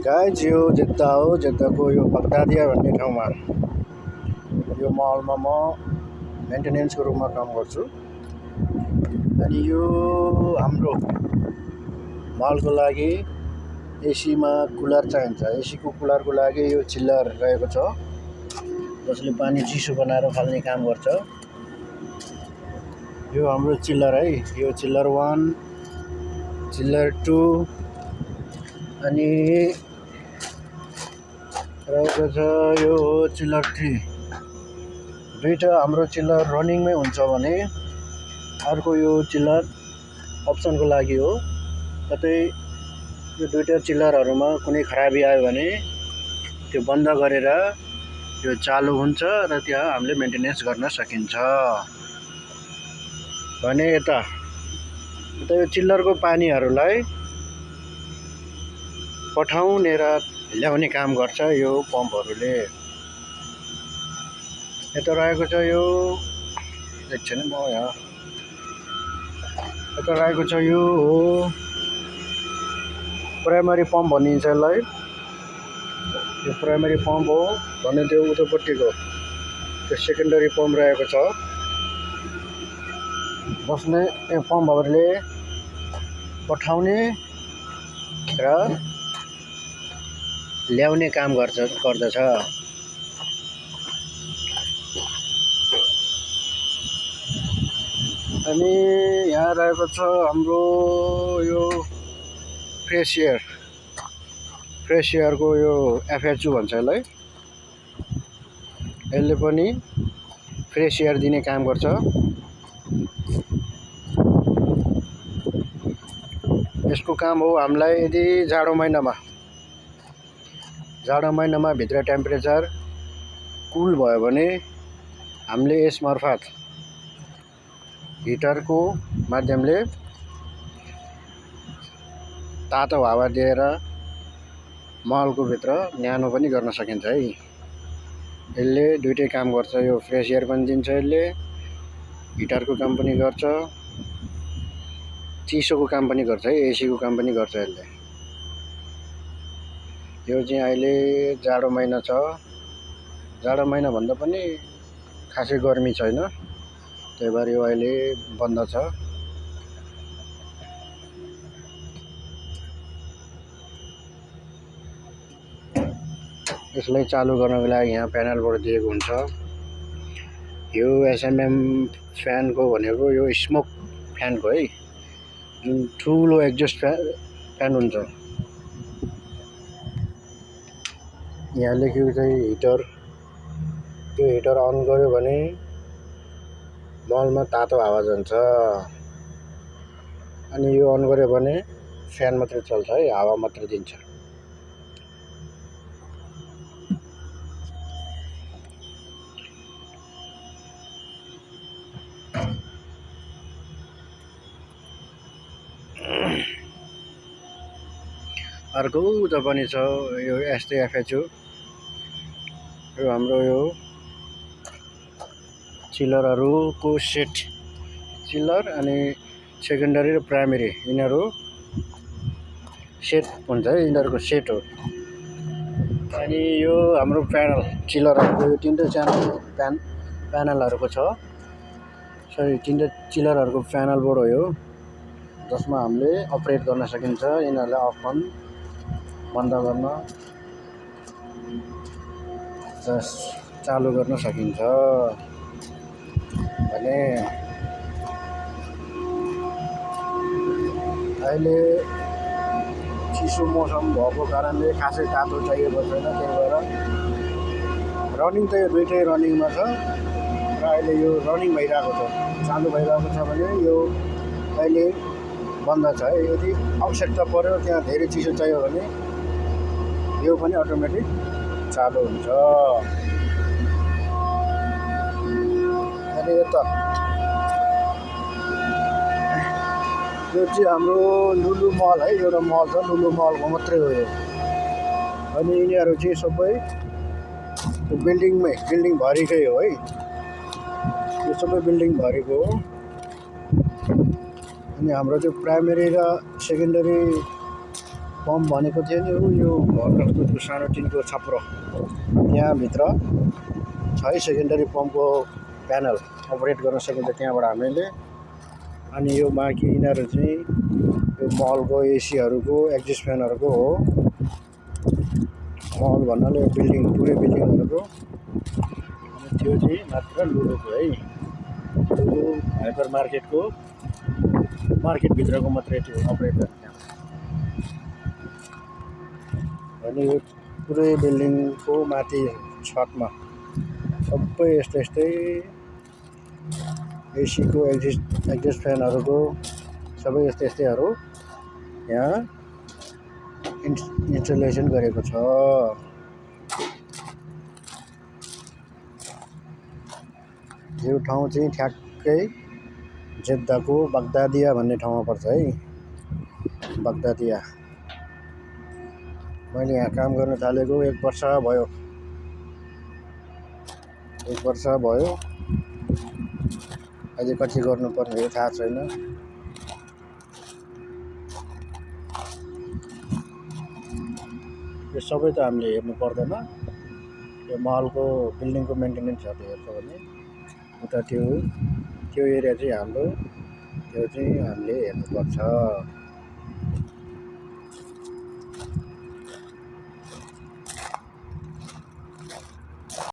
Guys यो जेद्दा हो। जेद्दाको यो बगदादिया भन्ने ठाउँमा यो मलमा म मेन्टेनेन्सको रूपमा काम गर्छु। अनि यो हाम्रो मलको लागि एसीमा कुलर चाहिन्छ। एसीको कुलरको लागि यो चिल्लर रहेको छ, जसले पानी चिसो बनाएर फाल्ने काम गर्छ। यो हाम्रो चिल्लर है, यो चिल्लर 1, चिल्लर 2 अनि रहेको छ यो चिल्लर 3। दुईटा हाम्रो चिल्लर रनिङमै हुन्छ भने अर्को यो चिल्लर अप्सनको लागि हो। कतै यो दुईटा चिल्लरहरूमा कुनै खराबी आयो भने त्यो बन्द गरेर यो चालु हुन्छ र त्यहाँ हामीले मेन्टेनेन्स गर्न सकिन्छ। भने यता यो चिल्लरको पानीहरूलाई पठाउने र ल्याउने काम गर्छ यो पम्पहरूले। यता रहेको छ यो एकछिन म यहाँ यता रहेको छ यो हो प्राइमरी पम्प भनिन्छ यसलाई। यो प्राइमरी पम्प हो भने त्यो उतापट्टिको त्यो सेकेन्डरी पम्प रहेको छ, जसले यो पम्पहरूले पठाउने र ल्याउने काम गर्दछ। अनि यहाँ रहेको छ हाम्रो यो फ्रेस एयरको यो FHU भन्छ यसलाई। यसले पनि फ्रेस एयर दिने काम गर्छ। यसको काम हो हामीलाई यदि जाडो महिनामा भित्र टेम्परेचर कुल भयो भने हामीले यस मार्फत हिटरको माध्यमले तातो हावा दिएर मलको भित्र न्यानो पनि गर्न सकिन्छ है। यसले दुईटै काम गर्छ। यो फ्रेस एयर पनि दिन्छ, यसले हिटरको काम पनि गर्छ, चिसोको काम पनि गर्छ है, एसीको काम पनि गर्छ यसले। यो चाहिँ अहिले जाडो महिना छ, जाडो महिना भन्दा पनि खासै गर्मी छैन, त्यही भएर यो अहिले बन्द छ। यसलाई चालु गर्नको लागि यहाँ प्यानलबाट दिएको हुन्छ। यो SMM फ्यानको भनेको यो स्मोक फ्यानको है, जुन ठुलो एक्जस्ट फ्यान हुन्छ। यहाँ लेखेको चाहिँ हिटर। त्यो हिटर अन गर्यो भने मलमा तातो हावा जान्छ, अनि यो अन गर्यो भने फ्यान मात्रै चल्छ है, हावा मात्रै दिन्छ। अर्को उता पनि छ यो यस्तै FHU। यो हाम्रो यो चिल्लरहरूको सेट, चिल्लर अनि सेकेन्डरी र प्राइमेरी यिनीहरू सेट हुन्छ है, यिनीहरूको सेट हो। अनि यो हाम्रो प्यानल चिल्लरहरूको यो तीनटै प्यानलहरूको छ। सरी, तीनटै चिल्लरहरूको प्यानल बोर्ड हो यो, जसमा हामीले अपरेट गर्न सकिन्छ। यिनीहरूलाई अफ अन बन्द गर्न चालु गर्न सकिन्छ। भने अहिले चिसो मौसम भएको कारणले खासै तातो चाहिएको छैन, त्यही भएर रनिङ त यो दुईटै रनिङमा छ र अहिले यो रनिङ भइरहेको छ, चालु भइरहेको छ भने यो अहिले बन्द छ है। यदि आवश्यकता पर्यो, त्यहाँ धेरै चिसो चाहियो भने यो पनि अटोमेटिक चालु हुन्छ। अनि यता यो चाहिँ हाम्रो लुलु मल है, एउटा मल छ, लुलु मलको मात्रै हो यो। अनि यिनीहरू चाहिँ सबै त्यो बिल्डिङ भरिकै हो है, यो सबै बिल्डिङ भरिको हो। अनि हाम्रो त्यो प्राइमेरी र सेकेन्डरी पम्प भनेको थियो नि यो घरको त्यो सानो टिनको छाप्रो त्यहाँभित्र छ है सेकेन्डरी पम्पको प्यानल अपरेट गर्न सकिन्छ त्यहाँबाट हामीले। अनि यो बाँकी यिनीहरू चाहिँ यो मलको एसीहरूको एक्जिस्ट फ्यानहरूको हो। मल भन्नाले बिल्डिङ पुरै बिल्डिङहरूको। अनि त्यो चाहिँ मात्र लुलुको है, लुलु हाइपर मार्केटको मार्केटभित्रको मात्रै त्यो अपरेट गर्ने। अनि यो पुरै बिल्डिङको माथि छतमा सबै यस्तै एसीको एक्जिस्ट फ्यानहरूको सबै यस्तैहरू यहाँ इन्स्टलेसन गरेको छ। यो ठाउँ चाहिँ ठ्याक्कै जेद्दाको बगदादिया भन्ने ठाउँमा पर्छ है, बगदादिया। मैले यहाँ काम गर्न थालेको 1 वर्ष भयो। 1 वर्ष भयो। अझै कति गर्नुपर्ने हो थाहा छैन। यो सबै त हामीले हेर्नु पर्दैन। यो महलको बिल्डिङको मेन्टेनेन्सहरू हेर्छ भने उता त्यो एरिया चाहिँ हाम्रो, त्यो चाहिँ हामीले हेर्नुपर्छ।